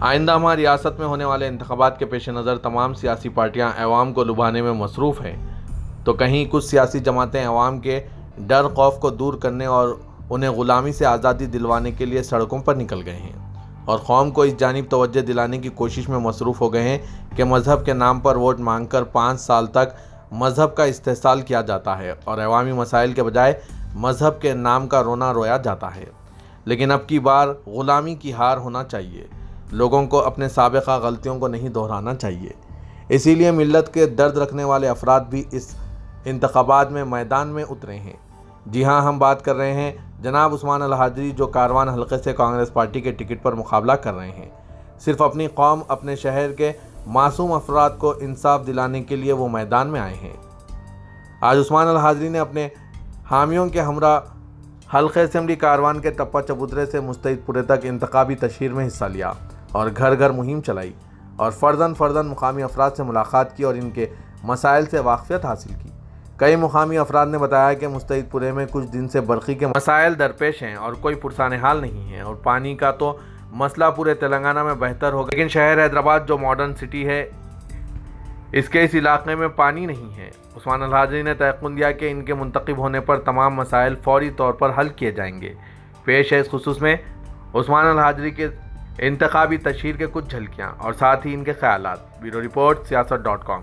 आइंदा हमारी रियासत में होने वाले इंतखाबात के पेश नज़र तमाम सियासी पार्टियां अवाम को लुभाने में मसरूफ़ हैं, तो कहीं कुछ सियासी जमातें अवाम के डर खौफ को दूर करने और उन्हें ग़ुलामी से आज़ादी दिलवाने के लिए सड़कों पर निकल गए हैं और कौम को इस जानिब तवज्जो दिलाने की कोशिश में मसरूफ़ हो गए हैं कि मज़हब के नाम पर वोट मांगकर 5 साल तक मज़हब का इस्तेहसाल किया जाता है और अवामी मसाइल के बजाय मज़हब के नाम का रोना रोया जाता है। लेकिन अब की बार ग़ुलामी की हार होना चाहिए। लोगों को अपने साबिक़ा गलतियों को नहीं दोहराना चाहिए। इसीलिए मिल्लत के दर्द रखने वाले अफराद भी इस इंतखाबात में मैदान में उतरे हैं। जी हाँ, हम बात कर रहे हैं जनाब उस्मान अल हाजरी, जो कारवान हल्के से कांग्रेस पार्टी के टिकट पर मुकाबला कर रहे हैं। सिर्फ अपनी कौम, अपने शहर के मासूम अफराद को इंसाफ दिलाने के लिए वो मैदान में आए हैं। आज उस्मान अल हाजरी ने अपने हामियों के हमरा हल्के असेंबली कारवान के टप्पा चबूतरे से मुस्तैदपुरे तक इंतखाबी तशहीर में हिस्सा लिया और घर घर मुहिम चलाई और फ़र्ज़न मुकामी अफराद से मुलाकात की और इनके मसाइल से वाक़फ़ियत हासिल की। कई मुकामी अफराद ने बताया कि मुस्तैदपुरे में कुछ दिन से बरक़ी के मसाइल दरपेश हैं और कोई पुरसाने हाल नहीं है और पानी का तो मसला पूरे तेलंगाना में बेहतर होगा, लेकिन शहर हैदराबाद जो मॉडर्न सिटी है, इसके इस इलाके में पानी नहीं है। उस्मान अल हाजरी ने तयक़ुन दिया कि इनके मुंतखब होने पर तमाम मसाइल फ़ौरी तौर पर हल किए जाएंगे। पेश है इस खुसूस में उस्मान अल हाजरी के इंतखाबी तशहीर के कुछ झलकियाँ और साथ ही इनके ख्यालात। Bureau report siyaasat.com।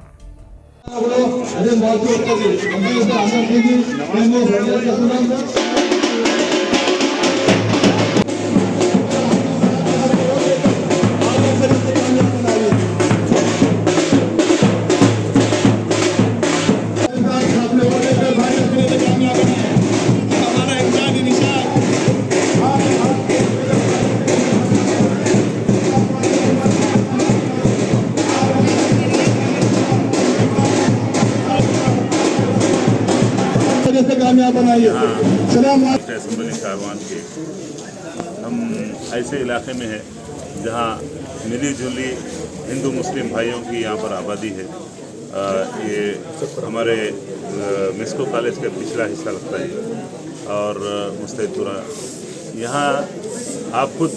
Assembly Karwan के हम ऐसे इलाके में हैं जहां मिली जुली हिंदू मुस्लिम भाइयों की यहाँ पर आबादी है। ये हमारे मिस्को कॉलेज का पिछला हिस्सा लगता है और मुस्तैदपुरा। यहाँ आप खुद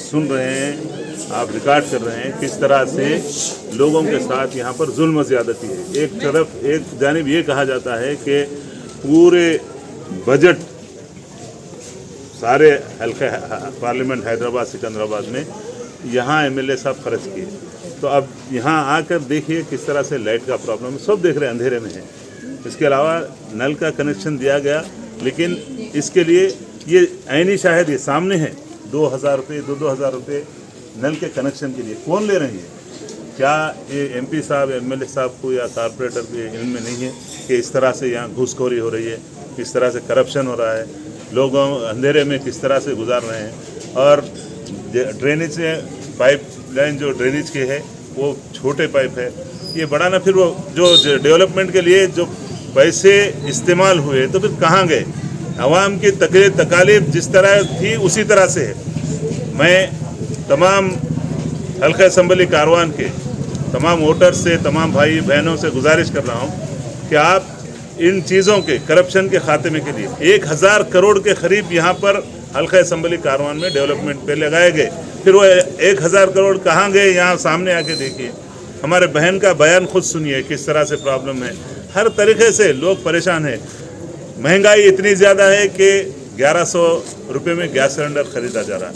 सुन रहे हैं, आप रिकॉर्ड कर रहे हैं किस तरह से लोगों के साथ यहाँ पर जुल्म ज़्यादती है। एक जानिब ये कहा जाता है कि पूरे बजट सारे हल्के पार्लियामेंट हैदराबाद सिकंदराबाद में यहाँ एमएलए साहब खर्च किए, तो अब यहाँ आकर देखिए किस तरह से लाइट का प्रॉब्लम है। सब देख रहे हैं, अंधेरे में है। इसके अलावा नल का कनेक्शन दिया गया, लेकिन इसके लिए ये ऐनी शायद ये सामने है 2,000 रुपये 2,000 रुपये नल के कनेक्शन के लिए कौन ले रहे हैं? क्या ये एमपी साहब, एमएलए साहब को या कारपोरेटर के इनमें नहीं है कि इस तरह से यहाँ घूसखोरी हो रही है, किस तरह से करप्शन हो रहा है, लोगों अंधेरे में किस तरह से गुजार रहे हैं। और ड्रेनेज पाइप लाइन जो ड्रेनेज के है वो छोटे पाइप है, ये बढ़ाना, फिर वो जो डेवलपमेंट के लिए जो पैसे इस्तेमाल हुए तो फिर कहाँ गए? आवाम की तकालीफ जिस तरह थी उसी तरह से है। मैं तमाम हल्का असेंबली कारवान के तमाम वोटर्स से, तमाम भाई बहनों से गुजारिश कर रहा हूँ कि आप इन चीज़ों के करप्शन के खात्मे के लिए 1,000 करोड़ के करीब यहाँ पर हल्का असेंबली कारवान में डेवलपमेंट पे लगाए गए। फिर वो 1,000 करोड़ कहाँ गए? यहाँ सामने आके देखिए, हमारे बहन का बयान खुद सुनिए किस तरह से प्रॉब्लम है। हर तरीके से लोग परेशान हैं। महंगाई इतनी ज़्यादा है कि 1,100 रुपये में गैस सिलेंडर खरीदा जा रहा है।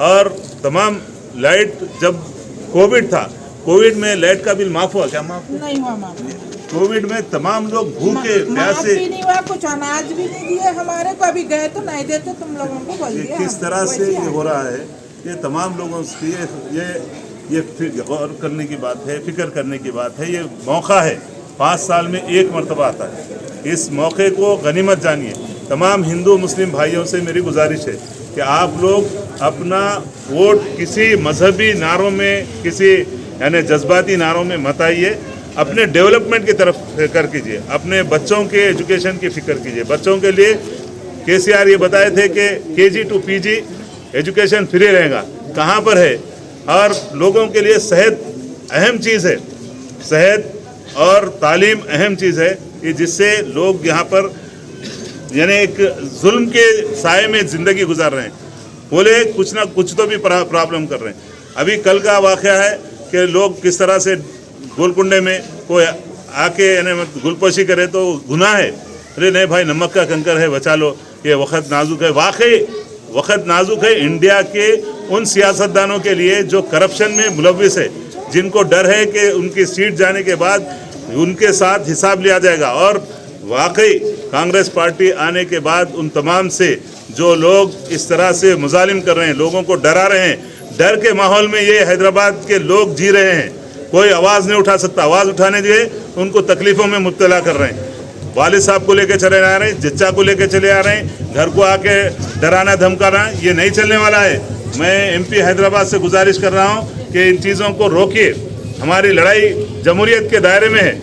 और तमाम लाइट, जब कोविड था, कोविड में लाइट का बिल माफ़ हुआ? क्या माफ़ नहीं हुआ? माफ़ कोविड में तमाम लोग भूखे प्यासे, नहीं हुआ, कुछ अनाज भी नहीं दिए हमारे को। अभी गए तो नहीं देते, तुम लोगों को बोल दिया। किस तरह से ये हो रहा है, ये तमाम लोगों की ये गौर करने की बात है, फिक्र करने की बात है। ये मौका है, 5 साल में एक मरतबा आता है। इस मौके को गनीमत जानिए। तमाम हिंदू मुस्लिम भाइयों से मेरी गुजारिश है कि आप लोग अपना वोट किसी मजहबी नारों में, किसी यानी जज्बाती नारों में मत आइए। अपने डेवलपमेंट की तरफ फिक्र कीजिए, अपने बच्चों के एजुकेशन की फिक्र कीजिए। बच्चों के लिए केसीआर ये बताए थे कि KG to PG education free रहेगा, कहाँ पर है? और लोगों के लिए सेहत अहम चीज़ है, सेहत और तालीम अहम चीज़ है, कि जिससे लोग यहाँ पर यानी एक जुल्म के साए में ज़िंदगी गुजार रहे हैं। बोले कुछ ना कुछ तो भी प्रॉब्लम कर रहे हैं। अभी कल का वाक़या है कि लोग किस तरह से गोलकुंडे में कोई आके यानी गुलपोशी करे तो गुनाह है। अरे नहीं भाई, नमक का कंकर है, बचा लो, ये वक्त नाजुक है। वाकई वक्त नाजुक है इंडिया के उन सियासतदानों के लिए जो करप्शन में मुलविस है, जिनको डर है कि उनकी सीट जाने के बाद उनके साथ हिसाब लिया जाएगा। और वाकई कांग्रेस पार्टी आने के बाद उन तमाम से जो लोग इस तरह से मुजालिम कर रहे हैं, लोगों को डरा रहे हैं, डर के माहौल में ये हैदराबाद के लोग जी रहे हैं। कोई आवाज़ नहीं उठा सकता, आवाज़ उठाने दिए उनको तकलीफ़ों में मुब्तला कर रहे हैं। वालिद साहब को लेके चले आ रहे हैं, जिच्चा को लेके चले आ रहे हैं, घर को आके डराना धमकाना, ये नहीं चलने वाला है। मैं एमपी हैदराबाद से गुजारिश कर रहा हूँ कि इन चीज़ों को रोकिए। हमारी लड़ाई जमहूरियत के दायरे में है।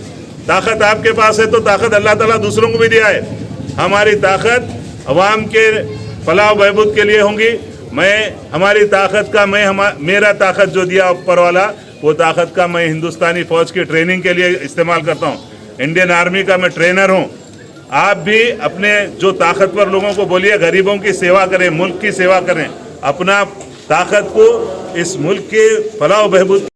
ताकत आपके पास है तो ताकत अल्लाह ताला दूसरों को भी दिया है। हमारी ताकत अवाम के फलाह बहबूद के लिए होंगी। हमारी ताकत का मेरा ताकत जो दिया ऊपर वाला, वो ताकत का मैं हिंदुस्तानी फ़ौज की ट्रेनिंग के लिए इस्तेमाल करता हूँ। इंडियन आर्मी का मैं ट्रेनर हूँ। आप भी अपने जो ताकतवर लोगों को बोलिए गरीबों की सेवा करें, मुल्क की सेवा करें, अपना ताकत को इस मुल्क के फलाह बहबूद